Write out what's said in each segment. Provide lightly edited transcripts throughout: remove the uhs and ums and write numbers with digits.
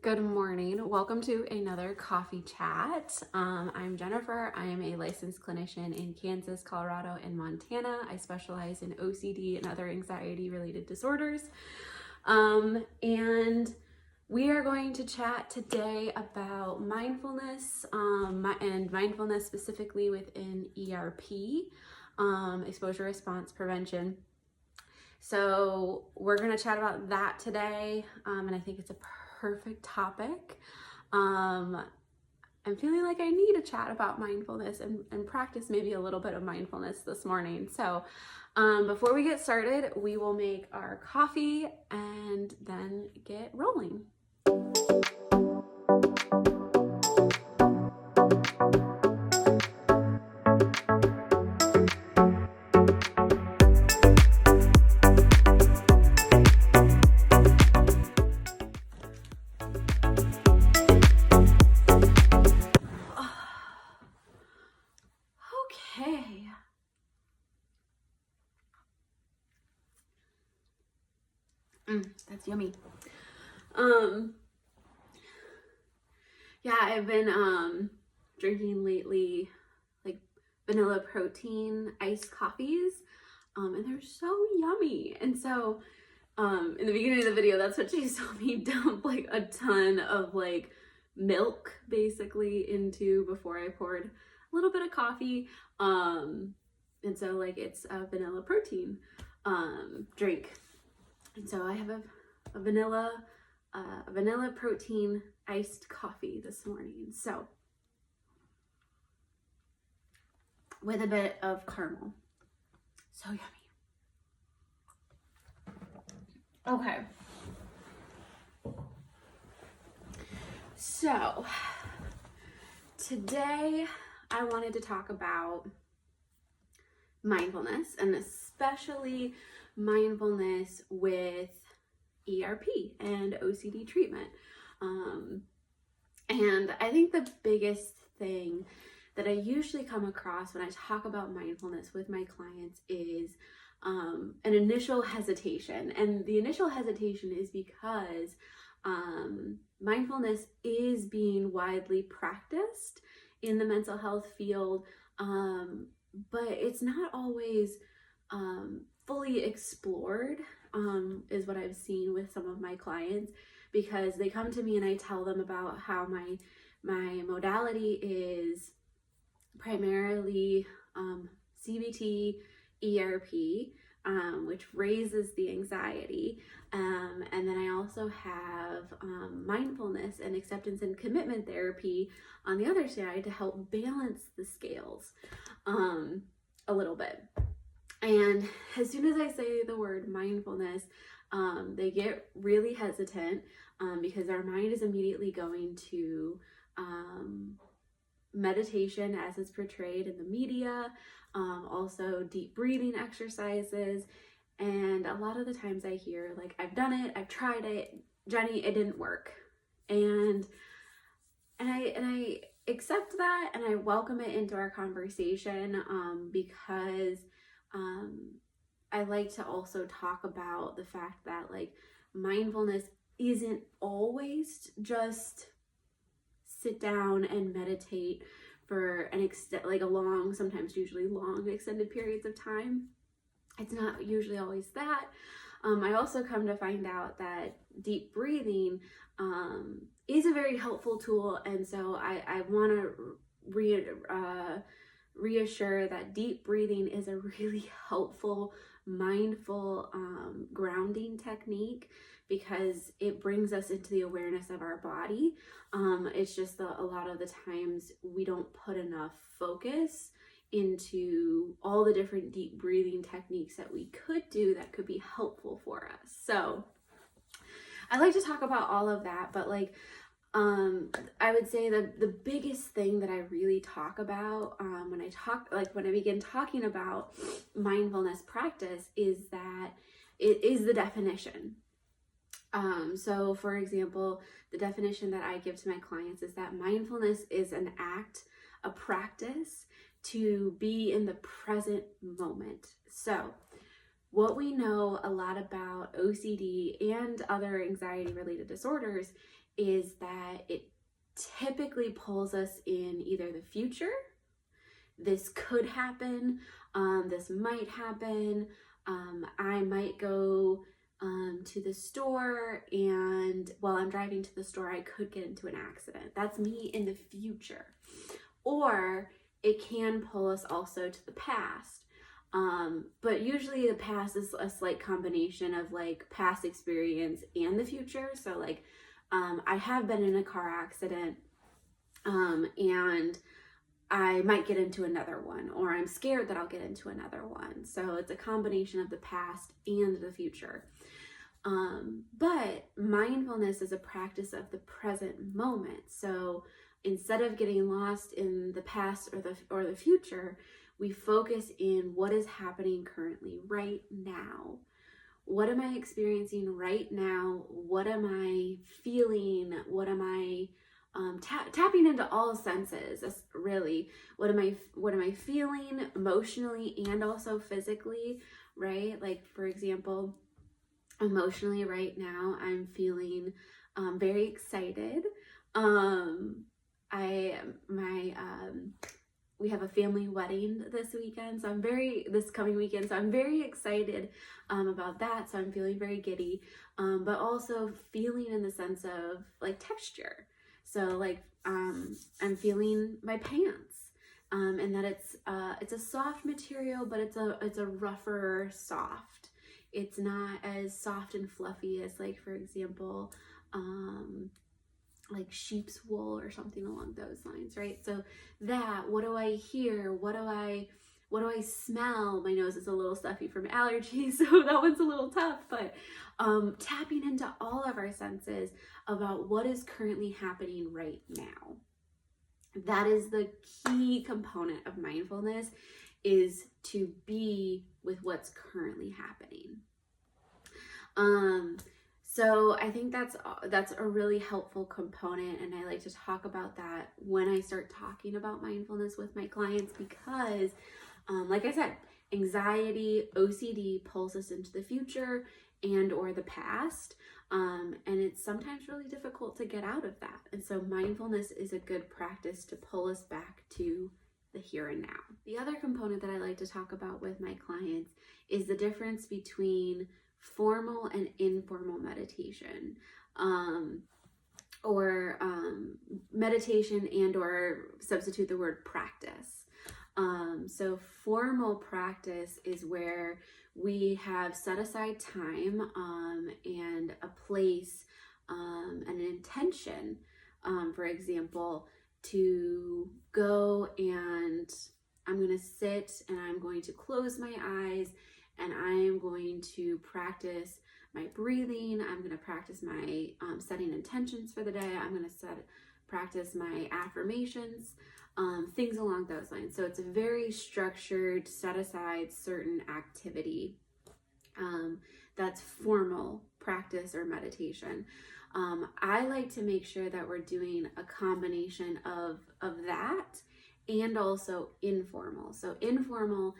Good morning. Welcome to another coffee chat. I'm Jennifer. I am a licensed clinician in Kansas, Colorado, and Montana. I specialize in OCD and other anxiety-related disorders. And we are going to chat today about mindfulness and mindfulness specifically within ERP, exposure response prevention. So we're going to chat about that today, and I think it's a perfect topic. I'm feeling like I need to chat about mindfulness and practice maybe a little bit of mindfulness this morning. So before we get started, we will make our coffee and then get rolling. Okay. That's yummy. Yeah, I've been drinking lately like vanilla protein iced coffees, and they're so yummy. And so in the beginning of the video, that's what she saw me dump like a ton of like milk basically into before I poured a little bit of coffee. And so like it's a vanilla protein drink. And so I have a vanilla protein iced coffee this morning. So with a bit of caramel. So yummy. Okay. So today I wanted to talk about mindfulness, and especially mindfulness with ERP and OCD treatment. And I think the biggest thing that I usually come across when I talk about mindfulness with my clients is an initial hesitation. And the initial hesitation is because mindfulness is being widely practiced in the mental health field, but it's not always fully explored, is what I've seen with some of my clients, because they come to me and I tell them about how my modality is primarily CBT, ERP, which raises the anxiety, and then I also have mindfulness and acceptance and commitment therapy on the other side to help balance the scales a little bit. And as soon as I say the word mindfulness, they get really hesitant because our mind is immediately going to meditation as it's portrayed in the media, also deep breathing exercises. And a lot of the times I hear like, I've done it, I've tried it, Jenny, it didn't work. And I accept that and I welcome it into our conversation because I like to also talk about the fact that like mindfulness isn't always just sit down and meditate for an sometimes usually long extended periods of time. It's not usually always that. I also come to find out that deep breathing is a very helpful tool, and so I want to reassure that deep breathing is a really helpful, mindful grounding technique because it brings us into the awareness of our body. It's just that a lot of the times we don't put enough focus into all the different deep breathing techniques that we could do that could be helpful for us. So I like to talk about all of that, but like I would say that the biggest thing that I really talk about when I begin talking about mindfulness practice is that it is the definition. So for example, the definition that I give to my clients is that mindfulness is an act, a practice to be in the present moment. So what we know a lot about OCD and other anxiety related disorders is that it typically pulls us in either the future, this could happen, this might happen, I might go to the store, and while I'm driving to the store, I could get into an accident. That's me in the future. Or it can pull us also to the past. But usually the past is a slight combination of like past experience and the future. So like, I have been in a car accident, and I might get into another one, or I'm scared that I'll get into another one. So it's a combination of the past and the future. But mindfulness is a practice of the present moment. So instead of getting lost in the past or the future, we focus in what is happening currently right now. What am I experiencing right now? What am I feeling? What am I tapping into all senses? Really, what am I feeling emotionally and also physically, right? Like, for example, emotionally right now, I'm feeling very excited. We have a family wedding this coming weekend, so I'm very excited about that. So I'm feeling very giddy, but also feeling in the sense of like texture. So like I'm feeling my pants, and that it's a soft material, but it's a rougher soft. It's not as soft and fluffy as, like, for example, like sheep's wool or something along those lines, right? So that, what do I hear? What do I smell? My nose is a little stuffy from allergies, so that one's a little tough, but tapping into all of our senses about what is currently happening right now. That is the key component of mindfulness, is to be with what's currently happening. So I think that's a really helpful component, and I like to talk about that when I start talking about mindfulness with my clients, because like I said, anxiety, OCD pulls us into the future and or the past, and it's sometimes really difficult to get out of that. And so mindfulness is a good practice to pull us back to the here and now. The other component that I like to talk about with my clients is the difference between formal and informal meditation, or meditation and or substitute the word practice. So formal practice is where we have set aside time and a place and an intention, for example, to go, and I'm going to sit and I'm going to close my eyes, and I am going to practice my breathing. I'm going to practice my setting intentions for the day. I'm going to practice my affirmations, things along those lines. So it's a very structured, set aside certain activity that's formal practice or meditation. I like to make sure that we're doing a combination of that and also informal. So informal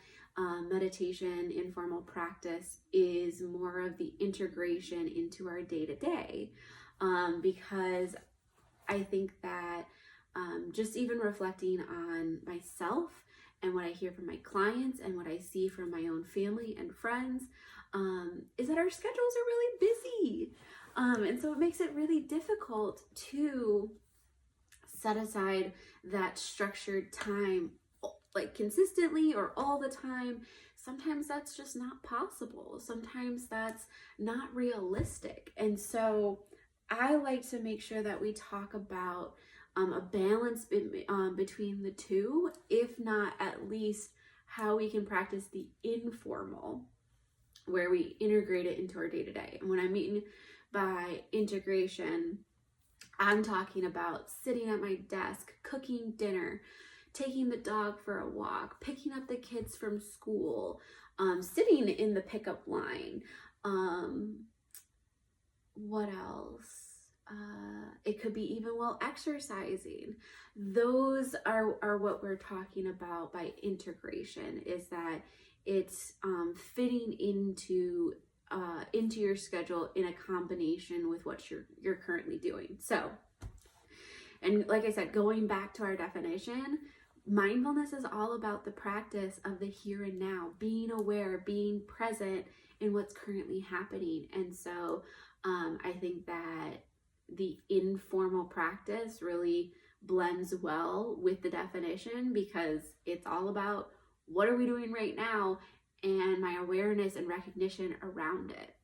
meditation, informal practice is more of the integration into our day-to-day, because I think that just even reflecting on myself and what I hear from my clients and what I see from my own family and friends, is that our schedules are really busy. And so it makes it really difficult to set aside that structured time like consistently or all the time. Sometimes that's just not possible. Sometimes that's not realistic. And so I like to make sure that we talk about a balance between the two, if not at least how we can practice the informal, where we integrate it into our day-to-day. And when I mean by integration, I'm talking about sitting at my desk, cooking dinner, taking the dog for a walk, picking up the kids from school, sitting in the pickup line. What else? It could be even while exercising. Those are what we're talking about by integration, is that it's fitting into into your schedule in a combination with what you're currently doing. So, and like I said, going back to our definition, mindfulness is all about the practice of the here and now, being aware, being present in what's currently happening. And so I think that the informal practice really blends well with the definition, because it's all about what are we doing right now and my awareness and recognition around it.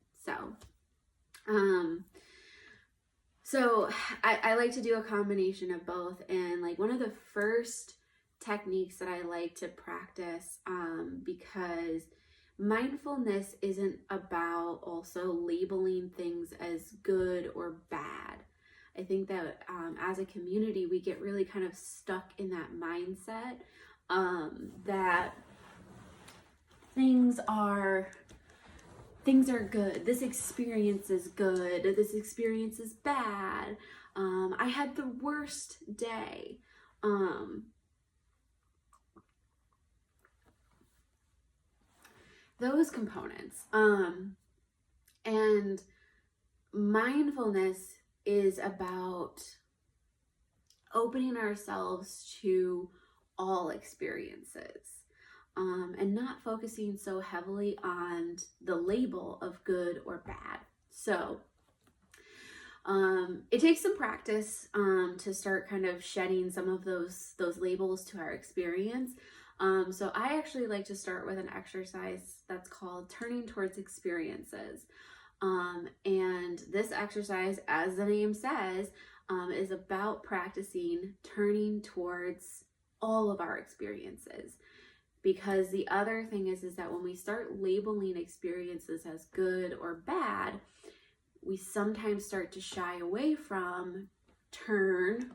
So I like to do a combination of both. And like one of the first techniques that I like to practice, because mindfulness isn't about also labeling things as good or bad. I think that as a community, we get really kind of stuck in that mindset that things are good. This experience is good. This experience is bad. I had the worst day. Those components. And mindfulness is about opening ourselves to all experiences. And not focusing so heavily on the label of good or bad. So it takes some practice to start kind of shedding some of those labels to our experience. So I actually like to start with an exercise that's called turning towards experiences. And this exercise, as the name says, is about practicing turning towards all of our experiences. Because the other thing is that when we start labeling experiences as good or bad, we sometimes start to shy away from, turn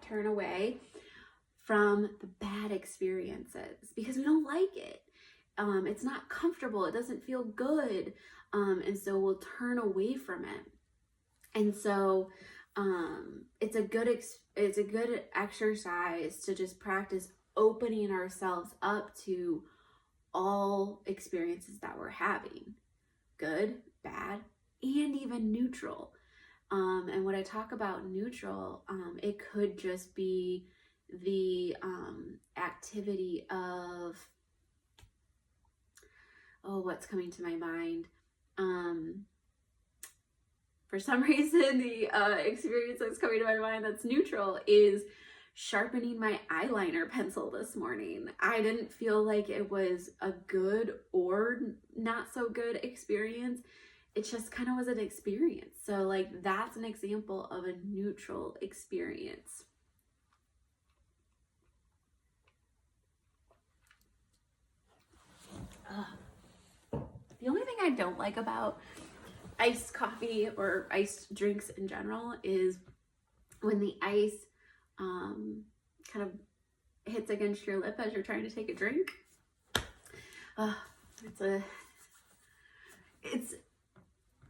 away from the bad experiences because we don't like it. It's not comfortable. It doesn't feel good. And so we'll turn away from it. And so it's a good exercise to just practice opening ourselves up to all experiences that we're having, good, bad, and even neutral. And when I talk about neutral, it could just be the activity of, what's coming to my mind? For some reason, the experience that's coming to my mind that's neutral is sharpening my eyeliner pencil this morning. I didn't feel like it was a good or not so good experience. It just kind of was an experience. So like that's an example of a neutral experience. The only thing I don't like about iced coffee or iced drinks in general is when the ice kind of hits against your lip as you're trying to take a drink.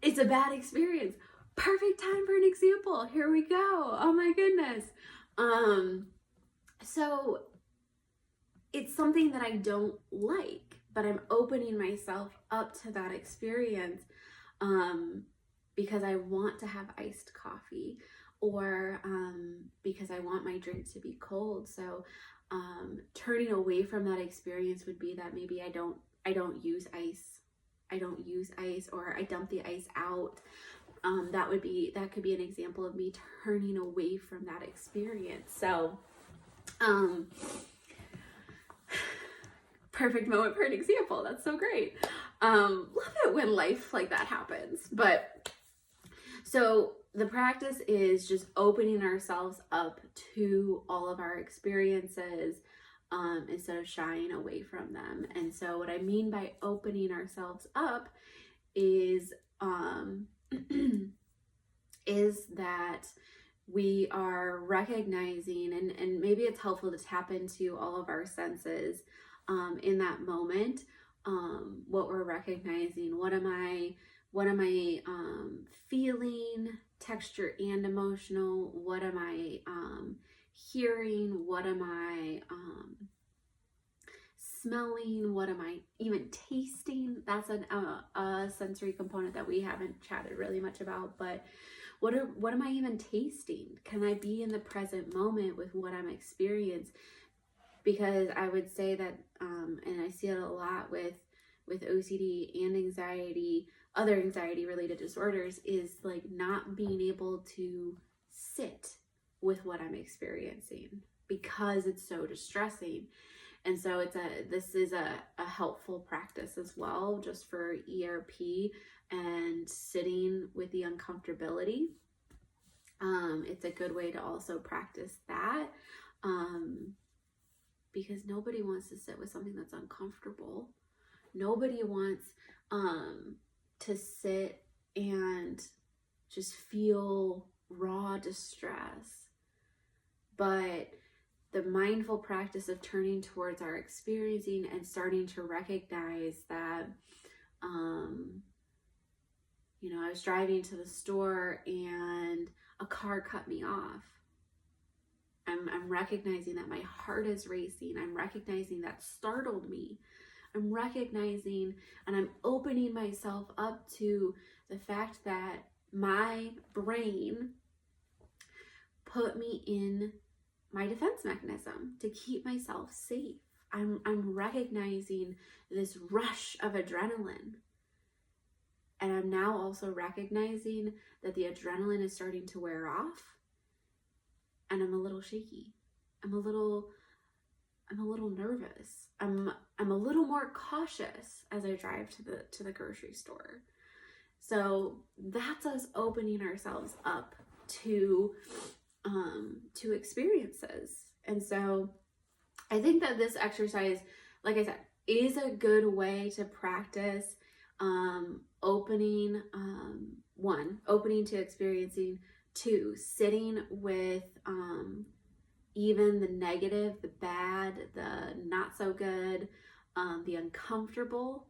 It's a bad experience. Perfect time for an example. Here we go. Oh my goodness. So it's something that I don't like, but I'm opening myself up to that experience because I want to have iced coffee, or because I want my drink to be cold. So turning away from that experience would be that maybe I don't use ice, or I dump the ice out. That could be an example of me turning away from that experience. So perfect moment for an example. That's so great. Love it when life like that happens. But so the practice is just opening ourselves up to all of our experiences instead of shying away from them. And so what I mean by opening ourselves up is is that we are recognizing, and maybe it's helpful to tap into all of our senses in that moment. What we're recognizing, what am I feeling, texture and emotional, what am I hearing, what am I smelling? What am I even tasting? That's a sensory component that we haven't chatted really much about, but what am I even tasting? Can I be in the present moment with what I'm experiencing? Because I would say that, and I see it a lot with OCD and anxiety, other anxiety related disorders, is like not being able to sit with what I'm experiencing because it's so distressing. And so this is a helpful practice as well, just for ERP and sitting with the uncomfortability. It's a good way to also practice that, because nobody wants to sit with something that's uncomfortable. Nobody wants to sit and just feel raw distress. But the mindful practice of turning towards our experiencing and starting to recognize that, I was driving to the store and a car cut me off. I'm recognizing that my heart is racing. I'm recognizing that startled me. I'm recognizing and I'm opening myself up to the fact that my brain put me in my defense mechanism to keep myself safe. I'm recognizing this rush of adrenaline. And I'm now also recognizing that the adrenaline is starting to wear off. And I'm a little shaky. I'm a little nervous. I'm a little more cautious as I drive to the grocery store. So that's us opening ourselves up to experiences. And so I think that this exercise, like I said, is a good way to practice opening to experiencing. 2, sitting with even the negative, the bad, the not so good, the uncomfortable.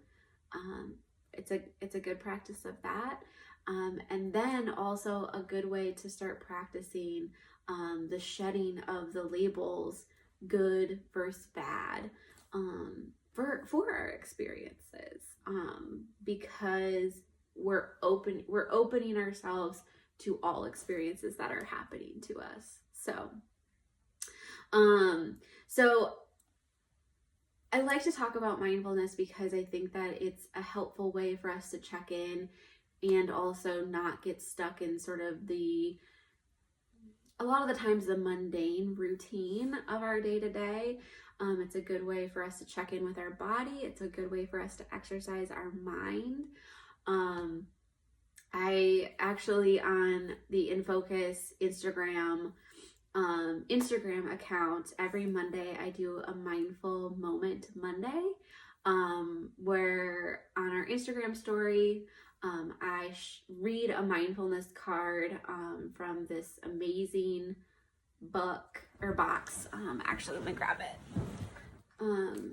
It's a good practice of that. And then also a good way to start practicing the shedding of the labels, good versus bad, for our experiences, because we're opening ourselves to all experiences that are happening to us. So I like to talk about mindfulness because I think that it's a helpful way for us to check in and also not get stuck in sort of a lot of the times the mundane routine of our day-to-day. It's a good way for us to check in with our body. It's a good way for us to exercise our mind. I actually, on the InFocus Instagram account, every Monday I do a Mindful Moment Monday, where on our Instagram story, I read a mindfulness card from this amazing book or box. Actually, let me grab it.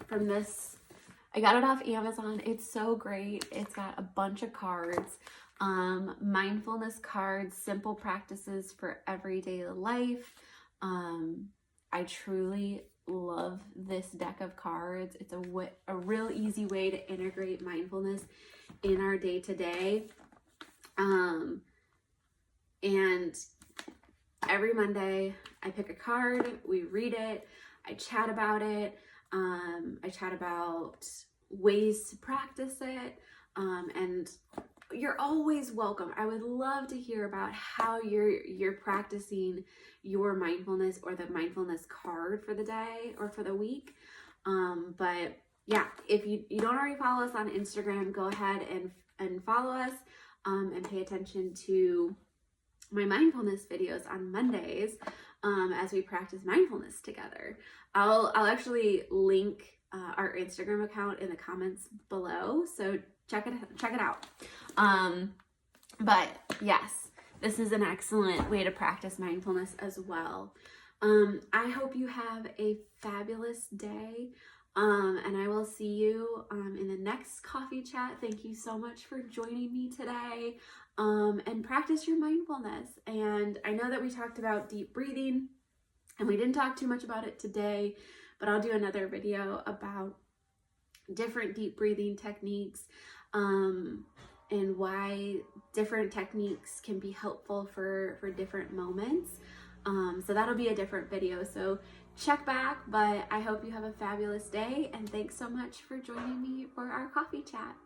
From this, I got it off Amazon. It's so great. It's got a bunch of cards. Mindfulness cards, simple practices for everyday life. I truly love this deck of cards. It's a real easy way to integrate mindfulness in our day-to-day. And every Monday I pick a card, we read it, I chat about it, I chat about ways to practice it, and you're always welcome. I would love to hear about how you're practicing your mindfulness or the mindfulness card for the day or for the week. But yeah, if you don't already follow us on Instagram, go ahead and follow us, and pay attention to my mindfulness videos on Mondays, as we practice mindfulness together. I'll actually link our Instagram account in the comments below, so check it out. But yes, this is an excellent way to practice mindfulness as well. I hope you have a fabulous day, and I will see you in the next coffee chat. Thank you so much for joining me today, and practice your mindfulness. And I know that we talked about deep breathing, and we didn't talk too much about it today, but I'll do another video about different deep breathing techniques, and why different techniques can be helpful for different moments. So that'll be a different video. So check back, but I hope you have a fabulous day, and thanks so much for joining me for our coffee chat.